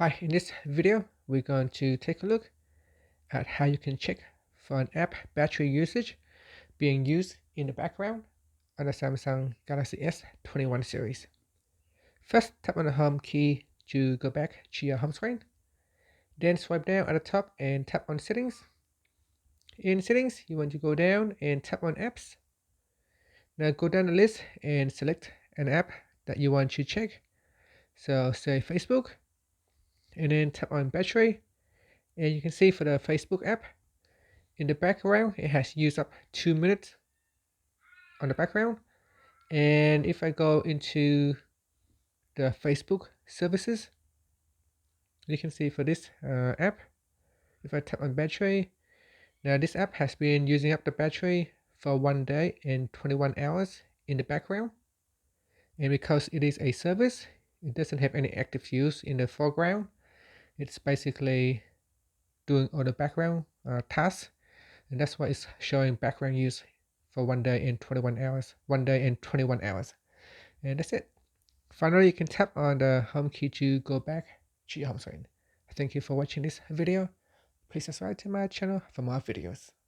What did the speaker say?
Hi, in this video, we're going to take a look at how you can check for an app battery usage being used in the background on the Samsung Galaxy S21 series. First, tap on the home key to go back to your home screen. Then swipe down at the top and tap on settings. In settings, you want to go down and tap on apps. Now go down the list and select an app that you want to check. So say Facebook, and then tap on battery. And you can see for the Facebook app, in the background, it has used up 2 minutes on the background. And if I go into the Facebook services, you can see for this app, if I tap on battery, now this app has been using up the battery for 1 day and 21 hours in the background. And because it is a service, it doesn't have any active use in the foreground. It's basically doing all the background tasks, and that's why it's showing background use for 1 day and 21 hours. 1 day and 21 hours. And that's it. Finally, you can tap on the home key to go back to your home screen. Thank you for watching this video. Please subscribe to my channel for more videos.